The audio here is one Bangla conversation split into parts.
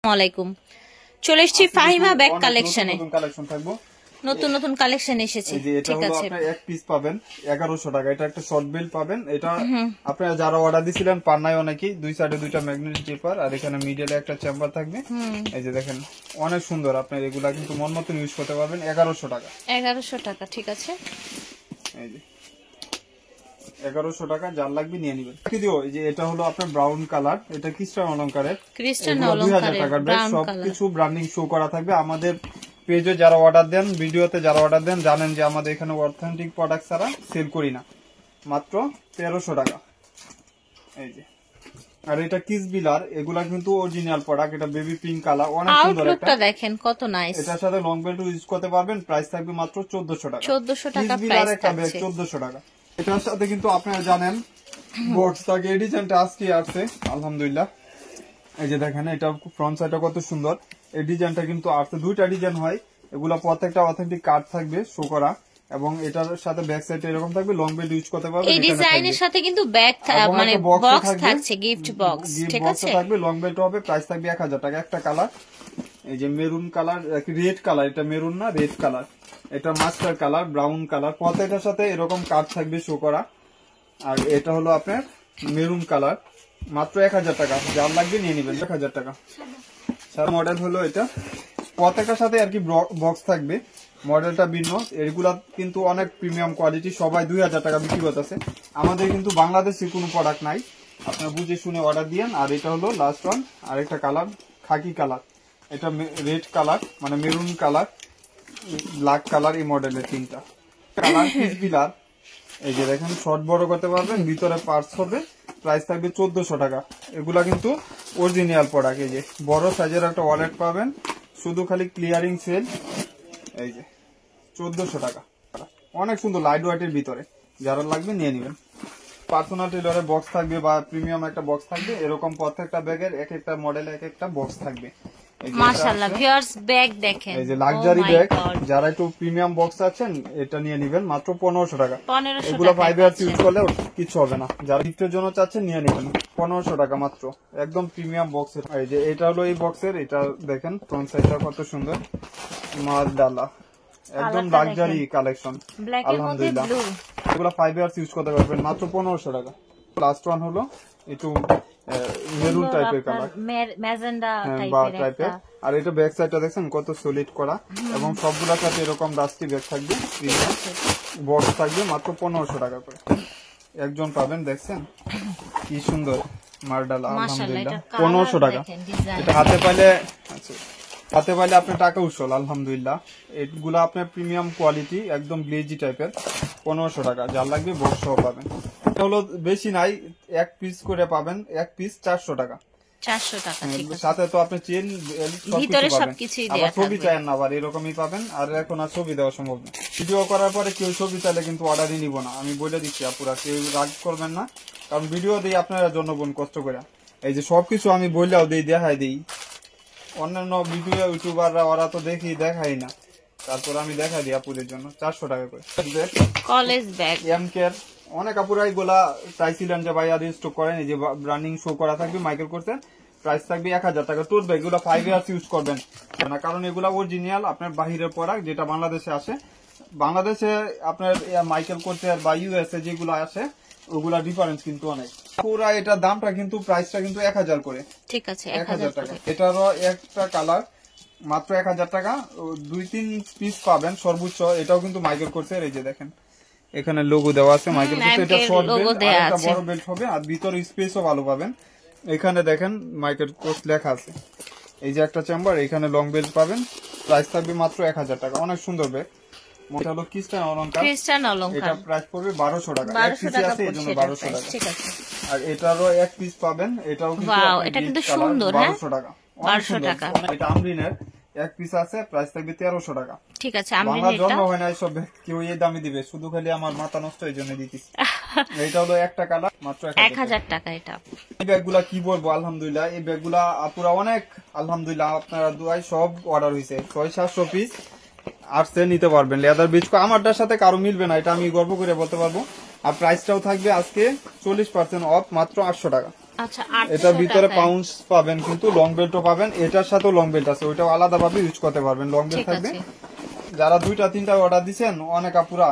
আসসালামাইকুম চলে এসেছি ফাহিমা ব্যাগ কালেকশনে। কালেকশন থাকবো, নতুন নতুন কালেকশন এসেছে। ঠিক আছে, আপনি এক পিস পাবেন 1100 টাকা। এটা একটা শর্ট বেল্ট পাবেন। এটা আপনারা যারা অর্ডার দিছিলেন পান নাই অনেকেই। দুই সাইডে দুইটা ম্যাগনেট টেপার আর এখানে মিডলে একটা চেম্বার থাকবে। এই যে দেখেন অনেক সুন্দর। আপনি এগুলা কিন্তু মন মতন ইউজ করতে পারবেন। 1100 টাকা। 1100 টাকা, ঠিক আছে। এই যে 1100 টাকা, যার লাগবে নিয়ে নেবেন। কি দিও, এই যে এটা হলো আপনার ব্রাউন কালার। এটা ক্রিস্টান অলংকারের। 2000 টাকার ব্যাগ, সবকিছু ব্র্যান্ডিং শো করা থাকবে। আমাদের পেজে যারা অর্ডার দেন, ভিডিওতে যারা অর্ডার দেন জানেন যে আমাদের এখানে অথেন্টিক প্রোডাক্ট ছাড়া সেল করি না। মাত্র 1300 টাকা। এই যে, আর এটা কিস বিলার, এগুলা কিন্তু অরিজিনাল প্রোডাক্ট। এটা বেবি পিঙ্ক কালার, অনেক সুন্দর। আউটলুকটা দেখেন কত নাইস। এটার সাথে লং বেল্ট ইউজ করতে পারবেন। প্রাইস থাকবে মাত্র 1400 টাকা। 1400 টাকা প্রাইস থাকছে। 1400 টাকা। এটার সাথে কিন্তু আপনারা জানেন বক্স থাকে। এই ডিজাইনটা আজকে আসছে আলহামদুলিল্লাহ। এই যে দেখেন, এটা ফ্রন্ট সাইডটা কত সুন্দর। এই ডিজাইনটা কিন্তু আসছে, দুইটা ডিজাইন হয়। এগুলা প্রত্যেকটা অথেন্টিক কার্ড থাকবে শো করা, এবং এটার সাথে ব্যাক সাইড এরকম থাকবে। লং বেল্ট ইউজ করতে পারবেন। এই ডিজাইনের সাথে কিন্তু ব্যাগ মানে বক্স থাকছে, গিফট বক্স, ঠিক আছে। থাকবে, লং বেল্ট হবে। প্রাইস থাকবে 1000 টাকা। একটা কালার, এই যে মেরুন কালার, রেড কালার। এটা মেরুন না, রেড কালার। এটা মাস্টার কালার, ব্রাউন কালার। প্রত্যেকটার সাথে এরকম কার্ড থাকবে শো করা। আর এটা হলো আপনার মেরুন কালার। মাত্র 1000 টাকা। যার লাগবে নিয়ে নেবেন। 1000 টাকা। সারা মডেল হলো এটা। প্রত্যেকটার সাথে আর কি বক্স থাকবে। মডেলটা ভিন্ন। এগুলা কিন্তু অনেক প্রিমিয়াম কোয়ালিটি। সবাই 2000 টাকা বিক্রি করতেছে। আমাদের কিন্তু বাংলাদেশে কোনো প্রোডাক্ট নাই। আপনারা বুঝে শুনে অর্ডার দিয়েন। আর এটা হলো লাস্ট ওয়ান। আর একটা কালার খাকি কালার। এটা রেড কালার, মানে মেরুন কালার, ব্ল্যাক কালার। এই মডেলের তিনটা কালার। পিস বিলার, এই যে দেখেন শর্ট বড় করতে পারবেন। ভিতরে পার্টস হবে। প্রাইস থাকবে 1400 টাকা। এগুলা কিন্তু অরিজিনাল প্রোডাক্ট। এই যে বড় সাইজের একটা ওয়ালেট পাবেন, শুধু খালি ক্লিয়ারিং সেল। এই যে 1400 টাকা। অনেক সুন্দর লাইট ওয়েটের ভিতরে। যারা লাগবে নিয়ে নেবেন। পার্সোনাল টেলরের বক্স থাকবে বা প্রিমিয়াম একটা বক্স থাকবে। এরকম প্রত্যেকটা ব্যাগের এক একটা মডেলে এক একটা বক্স থাকবে। মাশাআল্লাহ ভিউয়ার্স, ব্যাগ দেখেন। এই যে লাক্সারি ব্যাগ, যারা একটু প্রিমিয়াম বক্স আছেন এটা নিয়ে নেবেন। মাত্র 1500 টাকা। এগুলো 5 ইয়ার্স ইউজ করলে কিছু হবে না। যারা গিফটের জন্য চাচ্ছেন নিয়ে নেবেন। 1500 টাকা মাত্র। একদম প্রিমিয়াম বক্সের। এই যে এটা হলো এই বক্সের। এটা দেখেন ফ্রন্ট সাইডটা কত সুন্দর। মাশাআল্লাহ, একদম লাক্সারি কালেকশন আলহামদুলিল্লাহ। এগুলো 5 ইয়ার্স ইউজ করতে পারবেন। মাত্র 1500 টাকা। লাস্ট ওয়ান হলো একটু মেরুন টাইপের কালার, ম্যাজেন্ডা টাইপের। আর এটা ব্যাক সাইডটা দেখছেন কত সলিড করা, এবং সবগুলোর সাথে এরকম ডাস্টি ব্যাগ থাকবে। বক্স থাকবে। মাত্র 1500 টাকা করে একজন পাবেন। দেখছেন কি সুন্দর মার্ডালা, আলহামদুলিল্লাহ। 1500 টাকা। এটা হাতে পাইলে, আচ্ছা হাতে পাইলে আপনার টাকা উৎসল আলহামদুলিল্লাহ। এগুলো আপনার প্রিমিয়াম কোয়ালিটি, একদম গ্লেজি টাইপের। 1500 টাকা। যার লাগবে বক্স সহ পাবেন। এটা হলো বেশি নাই, এক পিস করে পাবেন। এক পিস 400 টাকা। 400 টাকা, ঠিক আছে। সাথে তো আপনি চেন ভিতরে সবকিছুই দেয়া থাকবে। ছবি চান না, আবার এরকমই পাবেন। আর এখন আর ছবি দেওয়া সম্ভব না। ভিডিও করার পরে কেউ ছবি চাইলে কিন্তু অর্ডারই নিব না। আমি বলে দিচ্ছি আপুরা, কেউ রাগ করবেন না, কারণ ভিডিও দিই আপনারা জনগণ কষ্ট করে। এই যে সবকিছু আমি বললেও দিই, দেখাই দিই। অন্যান্য ভিডিও ইউটিউবাররা ওরা তো দেখাই না, তারপর আমি দেখাই দিই আপুদের জন্য। 400 টাকা করে কলেজ ব্যাগ। এমকের অনেক আপুরা এগুলা চাইছিলেন যে ভাই আর স্টক করেন। এই যে ব্র্যান্ডিং শো করা থাকবে, মাইকেল করছেন। প্রাইস থাকবে 1000 টাকা। তোর ব্যাগ এগুলো 5 ইয়ার্স ইউজ করবেন না, কারণ এগুলা অরিজিনাল আপনার বাহিরের প্রোডাক্ট, যেটা বাংলাদেশে আসে। বাংলাদেশে আপনার মাইকেল করতে বা ইউএসএ যেগুলো আসে ওগুলা ডিফারেন্স কিন্তু অনেক। পুরা এটা দামটা কিন্তু প্রাইসটা কিন্তু 1000 করে, ঠিক আছে। 1000 টাকা। এটারও একটা কালার মাত্র 1000 টাকা। 2-3 পিস পাবেন সর্বোচ্চ। এটাও কিন্তু মাইকেল করছে। এই যে দেখেন এখানে লোগো দেওয়া আছে মাইকেল করছে। এটা শর্ট বেল্ট, একটা বড় বেল্ট হবে। আর ভিতরে স্পেসও ভালো পাবেন। এখানে দেখেন মাইকেল কোর্স লেখা আছে। এই যে একটা চেম্বার, এখানে লং বেল্ট পাবেন। প্রাইস থাকবে মাত্র 1000 টাকা। অনেক সুন্দর ব্যাগ। এটা হলো ক্রিস্টান অলংকার। এটা প্রাইস পড়বে 1200 টাকা। এক পিস আছে এজন্য 1200 টাকা, ঠিক আছে। আর এটারও এক পিস পাবেন। এটাও কিন্তু এটা কিন্তু সুন্দর, 1200 টাকা। 1200 টাকা। এটা আমরিনের এক পিস আছে। প্রাইস থাকবে 1300 টাকা, ঠিক আছে। আমরিনের জন্য হয় না এইসব কেউ এই দামে দিবে, শুধু খালি আমার মাথা নষ্ট এই জন্য দিতেছি। এটা হলো একটা কালার, মাত্র 1000 টাকা। এটা এই ব্যাগগুলা কি বলবো, আলহামদুলিল্লাহ। এই ব্যাগগুলা আপুরা অনেক আলহামদুলিল্লাহ, আপনারা দুয়াই সব অর্ডার হয়েছে। 600-700 পিস আসছে, নিতে পারবেন। লেদার বিচ আমারটার সাথে কারো মিলবে না, এটা আমি গর্ব করে বলতে পারবো। আর প্রাইসটাও থাকবে আজকে 40% অফ, মাত্র 800 টাকা। আচ্ছা, এটার ভিতরে পাউন্স পাবেন, কিন্তু লং বেল্টও পাবেন, এটার সাথেও লং বেল্ট আছে, ওইটাও আলাদাভাবে ইউজ করতে পারবেন, লং বেল্ট থাকবে। যারা 2টা 3টা অর্ডার দিচ্ছেন অনেক আপুরা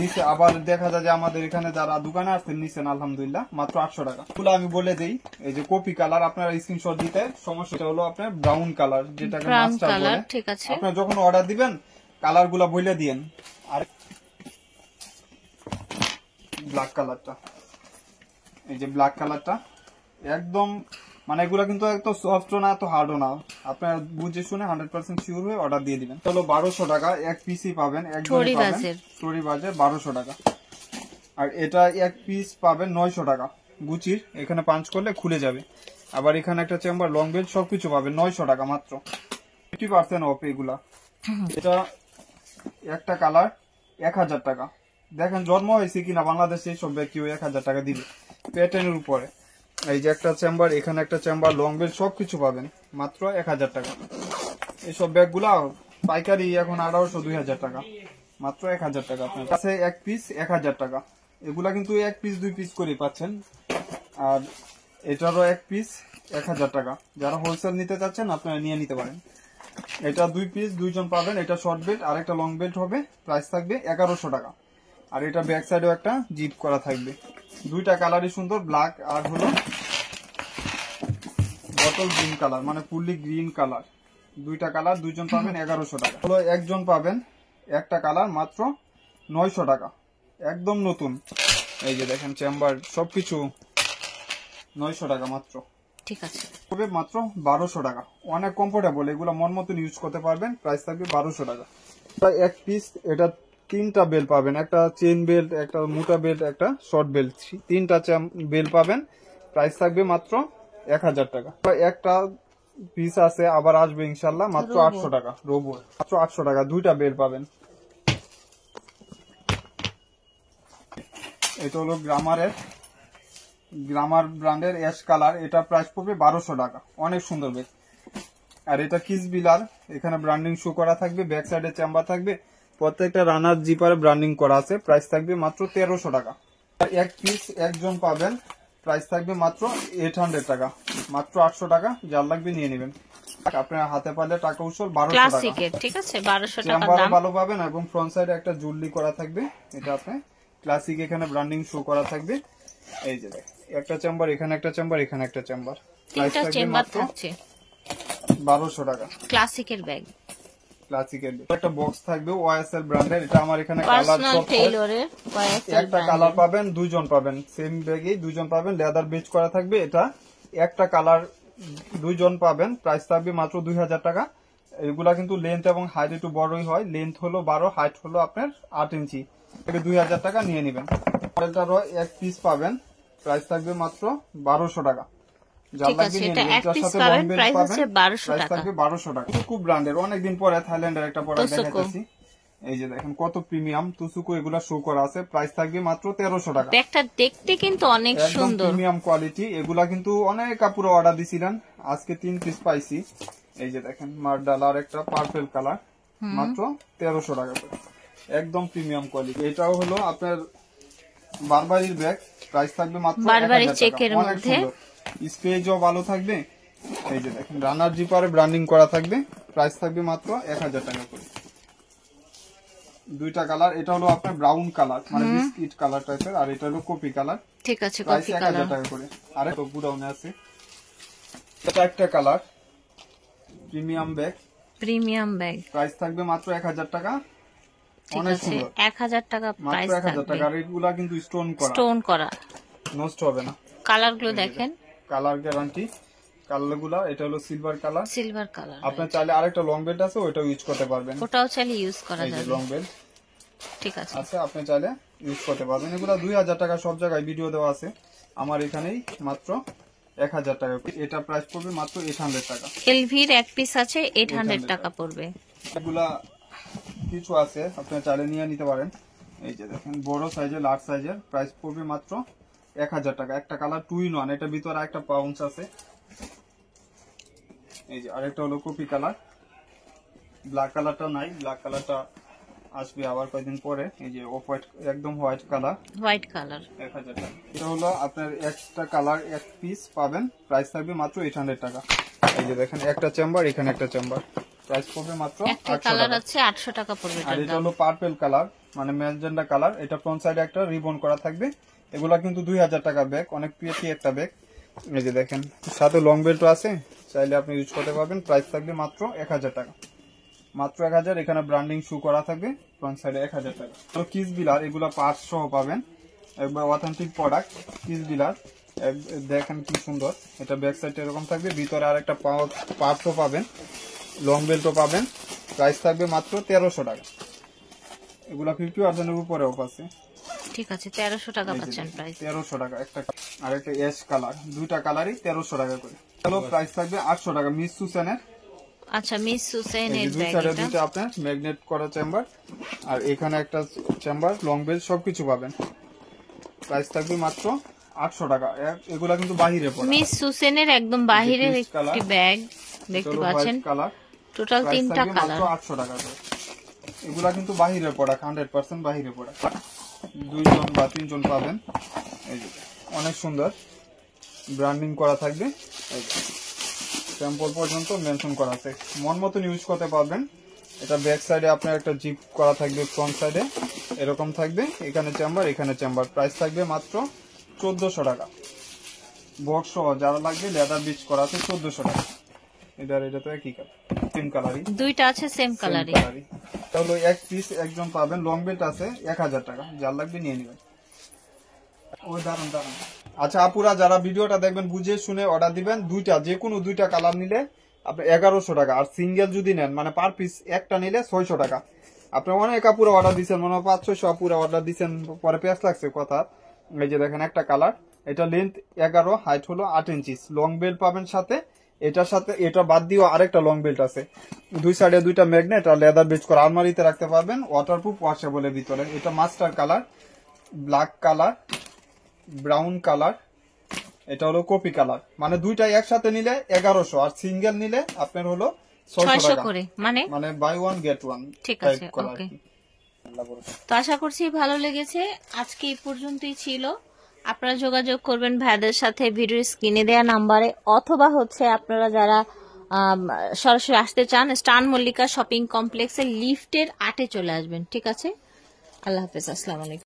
নিচে, আবার দেখা যায় যে আমাদের এখানে যারা দোকানে আসছেন নিচ্ছেন আলহামদুলিল্লাহ মাত্র 800 টাকা। এগুলো আমি বলে দিই, এই যে কপি কালার আপনারা স্ক্রিনশট দিতে, সমস্যাটা হলো আপনার ব্রাউন কালার, যেটাকে মাস্টার বলে। ঠিক আছে, আপনারা যখন অর্ডার দিবেন কালার গুলা বলে দিয়েন। আর ব্ল্যাক কালারটা, এই যে ব্ল্যাক কালারটা একদম মানে এগুলা কিন্তু এত সফটও না, এত হার্ডও না, আপনারা বুঝে শুনে 100% শিওর হয়ে অর্ডার দিয়ে দিবেন। চলো 1200 টাকা এক পিসই পাবেন, একজনই পাবেন, স্টোরি বাজে 1200 টাকা। আর এটা এক পিস পাবেন 900 টাকা গুচির, এখানে পাঞ্চ করলে খুলে যাবে। আবার এখানে একটা চেম্বার, লং বেল্ট সবকিছু পাবেন 900 টাকা মাত্র, 50% অফ এগুলা। এটা একটা কালার 1000 টাকা। দেখেন জন্ম হয়েছে কিনা বাংলাদেশে সব ব্যাগ কেউ 1000 টাকা দিবে প্যাটার্নের উপরে। এই যে একটা চেম্বার, এখানে একটা চেম্বার, লং বেল্ট সবকিছু পাবেন মাত্র 1000 টাকা। এইসব ব্যাগ গুলা পাইকারি এখন 1800-2000 টাকা, মাত্র 1000 টাকা। আপনার কাছে এক পিস 1000 টাকা। এগুলা কিন্তু এক পিস 2 পিস করে পাচ্ছেন। আর এটারও এক পিস 1000 টাকা। যারা হোলসেল নিতে চাচ্ছেন আপনারা নিয়ে নিতে পারেন। এটা 2 পিস 2 জন পাবেন। এটা শর্ট বেল্ট আর একটা লং বেল্ট হবে, প্রাইস থাকবে 1100 টাকা। আর এটা ব্যাক সাইডেও একটা জিপ করা থাকবে। 2টা কালারই সুন্দর, ব্ল্যাক আর হলো বটল গ্রিন কালার, মানে ফুললি গ্রিন কালার। 2টা কালার 2 জন পাবেন 1100 টাকা। হলো একজন পাবেন একটা কালার মাত্র 900 টাকা, একদম নতুন। এই যে দেখেন চেম্বার সবকিছু 900 টাকা মাত্র। ঠিক আছে, তবে মাত্র 1200 টাকা, অনেক কমফোর্টেবল, এগুলো মন মতন ইউজ করতে পারবেন। প্রাইস থাকবে 1200 টাকা। এক পিস এটা 3টা বেল্ট পাবেন, একটা চেন বেল্ট, একটা মোটা বেল্ট, একটা শর্ট বেল্ট, 3টা বেল্ট পাবেন। প্রাইস থাকবে মাত্র 1000 টাকা। একটা পিস আছে আবার আসবে ইনশাল্লাহ, মাত্র 800 টাকা। রোবো মাত্র 800 টাকা, 2টা বেল্ট পাবেন। এটা হলো গ্রামার ব্র্যান্ডের অ্যাশ কালার, এটা প্রাইস পড়বে 1200 টাকা, অনেক সুন্দর বেগ। আর এটা কিস বিলার, এখানে ব্র্যান্ডিং শো করা থাকবে, ব্যাক সাইডে চেম্বার থাকবে, প্রত্যেকটা রানার জিপারে ব্র্যান্ডিং করা আছে। প্রাইস থাকবে মাত্র 1300 টাকা। এক পিস একজন পাবেন, প্রাইস থাকবে মাত্র 800 টাকা, মাত্র 800 টাকা। যার লাগবে নিয়ে নেবেন। আপনার হাতে পারলে টাকা উসল 1200 টাকা, ঠিক আছে, 1200 টাকা চেম্বার দাম। ভালো পাবেন এবং ফ্রন্ট সাইডে একটা জুয়েলারি করা থাকবে, এটা আপনি ক্লাসিক, এখানে ব্র্যান্ডিং শো করা থাকবে। এই যে দেখেন একটা চেম্বার, এখানে একটা চেম্বার, এখানে একটা চেম্বার, তিনটা চেম্বার থাকছে 1200 টাকা। ক্লাসিকের ব্যাগ, ক্লাসিকের একটা বক্স থাকবে ওয়াইএসএল ব্র্যান্ডের। এটা আমার এখানে কালার টেইলরের ওয়াইএসএল একটা কালার পাবেন, 2 জন পাবেন, সেম ব্যাগেই 2 জন পাবেন, লেদার বেচ করা থাকবে। এটা একটা কালার 2 জন পাবেন, প্রাইস থাকবে মাত্র 2000 টাকা। এগুলা কিন্তু লেন্থ এবং হাইট একটু বড়ই হয়, লেন্থ হলো 12, হাইট হলো আপনার 8 ইঞ্চি। 2000 টাকা নিয়ে নেবেন। মডেলটারও এক পিস পাবেন, প্রাইস থাকবে মাত্র 1200 টাকা। ঠিক আছে, এটা এক পিস পাবেন, প্রাইস হচ্ছে 1200 টাকা। থাকবে 1200 টাকা। খুব ব্র্যান্ডের, অনেকদিন পরে থাইল্যান্ডের একটা প্রোডাক্ট দেখাচ্ছি। এই যে দেখেন কত প্রিমিয়াম তুসুকো, এগুলা শো করা আছে। প্রাইস থাকবে মাত্র 1300 টাকা। ব্যাগটা দেখতে কিন্তু অনেক সুন্দর, প্রিমিয়াম কোয়ালিটি। এগুলা কিন্তু অনেক কাপড় অর্ডার দিছিলেন, আজকে 3 পিস পাইছি। এই যে দেখেন মার্ডাল আর একটা পার্পল কালার, মাত্র 1300 টাকা করে, একদম প্রিমিয়াম কোয়ালিটি। এটাও হলো আপনার বারবারির ব্যাগ, প্রাইস থাকবে মাত্র 1000 টাকা। চেকের মধ্যে স্পেসও ভালো থাকবে। এই যে দেখেন রানার জিপারে ব্র্যান্ডিং করা থাকবে, প্রাইস থাকবে মাত্র 1000 টাকা করে। 2টা কালার, এটা হলো আপনার ব্রাউন কালার, মানে বিস্কিট কালার টাইপের, আর এটা হলো কপি কালার। ঠিক আছে, কপি কালার 1000 টাকা করে। আরে তো ব্রাউনে আছে। এটা একটা কালার প্রিমিয়াম ব্যাগ, প্রাইস থাকবে মাত্র 1000 টাকা। অনেক সুন্দর, 1000 টাকা প্রাইস থাকবে, 1000 টাকা। আর এগুলা কিন্তু স্টোন করা, নষ্ট হবে না। কালারগুলো দেখেন, কালার গ্যারান্টি। কালারগুলো এটা হলো সিলভার কালার, আপনার চাইলে আরেকটা লং বেল্ট আছে, ওটাও ইউজ করতে পারবেন, ওটাও চাইলে ইউজ করা যাবে। লং বেল্ট ঠিক আছে, আচ্ছা আপনি চাইলে ইউজ করতে পারবেন। এগুলা 2000 টাকা, সব জায়গায় ভিডিও দেওয়া আছে। আমার এখানেই মাত্র 1000 টাকা। এটা প্রাইস পড়বে মাত্র 800 টাকা। এলভির এক পিস আছে 800 টাকা পড়বে। এগুলা কিছু আছে, আপনি চাইলে নিয়ে নিতে পারেন। এই যে দেখেন বড় সাইজের, লার্জ সাইজের, প্রাইস পড়বে মাত্র 1000 টাকা। একটা কালার 2 in 1, এটার ভিতরে একটা পাউন্স আছে। এই যে আরেকটা হলো কপি কালার, ব্ল্যাক কালারটা নাই, ব্ল্যাক কালারটা আসবে আবার কয়েকদিন পরে। এই যে অফ হোয়াইট, একদম হোয়াইট কালার, 1000 টাকা। এটা হলো আপনার একটা কালার এক পিস পাবেন, প্রাইস থাকবে মাত্র 800 টাকা। এই যে দেখেন একটা চেম্বার, এখানে একটা চেম্বার, প্রাইস পড়বে মাত্র 800 টাকা পড়বে। আর এটা হলো পার্পল কালার মানে ম্যাজেন্ডা কালার, এটা ফ্রন্ট সাইডে একটা রিবন করা থাকবে। এগুলা কিন্তু 2000 টাকা ব্যাগ, অনেক পিএটি একটা ব্যাগ। এই যে দেখেন সাথে লং বেল্টও আছে, চাইলে আপনি ইউজ করতে পারবেন। প্রাইস থাকবে মাত্র 1000 টাকা, মাত্র 1000। এখানে ব্র্যান্ডিং শু করা থাকবে, ফ্রন্ট সাইডে 1000 টাকা। তো কিস বিলার এগুলা পার্টস সহ পাবেন, একবার অথেন্টিক প্রোডাক্ট কিস বিলার। দেখেন কি সুন্দর, এটা ব্যাক সাইডে এরকম থাকবে, ভিতরে আর একটা পার্টসও পাবেন, লং বেল্টও পাবেন। প্রাইস থাকবে মাত্র 1300 টাকা। এগুলা 50% এর উপরে অফ আছে। ঠিক আছে, 1300 টাকা পাচ্ছেন প্রাইস। 1300 টাকা একটা, আর একটা অ্যাশ কালার, দুইটা কালারই 1300 টাকা করে। চলো প্রাইস থাকবে 800 টাকা। মিস সুসেনের, আচ্ছা মিস সুসেনের দুই সাইডে দুইটা আপনার ম্যাগনেট করা চেম্বার, আর এখানে একটা চেম্বার, লং বেল সবকিছু পাবেন। প্রাইস থাকবে মাত্র 800 টাকা। এগুলা কিন্তু বাহিরে পড়ে, মিস সুসেনের একদম বাহিরের একটি ব্যাগ দেখতে পাচ্ছেন, টোটাল 3টা কালার, 800 টাকা করে। এগুলা কিন্তু বাহিরে পড়া, 100% বাহিরে পড়া। 2 জন বা 3 জন পাবেন। এই যে অনেক সুন্দর ব্র্যান্ডিং করা থাকবে, এই যে স্যাম্পল পর্যন্ত মেনশন করা আছে, মন মতন ইউজ করতে পারবেন। এটা ব্যাক সাইডে আপনার একটা জিপ করা থাকবে, ফ্রন্ট সাইডে এরকম থাকবে, এখানে চেম্বার, এখানে চেম্বার। প্রাইস থাকবে মাত্র 1400 টাকা। বক্স যারা লাগবে লেদার বিচ করা আছে 1400 টাকা। এটা তো একই কালার, সেম কালারই, দুইটা আছে সেম কালারই। তাহলে এক পিস একজন পাবেন। লং বেল্ট আছে 1000 টাকা, যার লাগবে নিয়ে নেবেন। ওই দারুন দারুন। আচ্ছা আপুরা যারা ভিডিওটা দেখবেন বুঝে শুনে অর্ডার দিবেন। দুইটা, যে কোনো দুইটা কালার নিলে আপনি 1100 টাকা, আর সিঙ্গেল যদি নেন মানে পার পিস একটা নিলে 600 টাকা। আপনি অনেক আপুরা অর্ডার দিচ্ছেন, মনে হয় 500-600 আপুরা অর্ডার দিচ্ছেন, পরে পেঁয়াজ লাগছে কথা। এই যে দেখেন একটা কালার, এটা লেন্থ 11, হাইট হলো 8 ইঞ্চি, লং বেল্ট পাবেন সাথে। এটার সাথে এটা বাদ দিয়েও আরেকটা লং বেল্ট আছে, দুই সাইডে দুইটা ম্যাগনেট আর লেদার বেচ করে আলমারিতে রাখতে পারবেন, ওয়াটারপ্রুফ, ওয়াশেবলের ভিতরে। এটা master colour, black colour, brown colour, এটা হলো কপি কালার। মানে দুইটাই একসাথে নিলে 1100, আর সিঙ্গেল নিলে আপনার হলো 600 টাকা করে, মানে বাই ওয়ান গেট ওয়ান। ঠিক আছে, ওকে। তো আশা করছি ভালো লেগেছে। আজকে এই পর্যন্তই ছিল। আপনারা যোগাযোগ করবেন ভাইদের সাথে ভিডিও স্ক্রিনে দেওয়া নাম্বারে, অথবা আপনারা যারা সরাসরি আসতে চান স্টান মল্লিকা শপিং কমপ্লেক্সের লিফটের 8-এ চলে আসবেন। ঠিক আছে, আল্লাহ হাফেজ, আসসালামু আলাইকুম।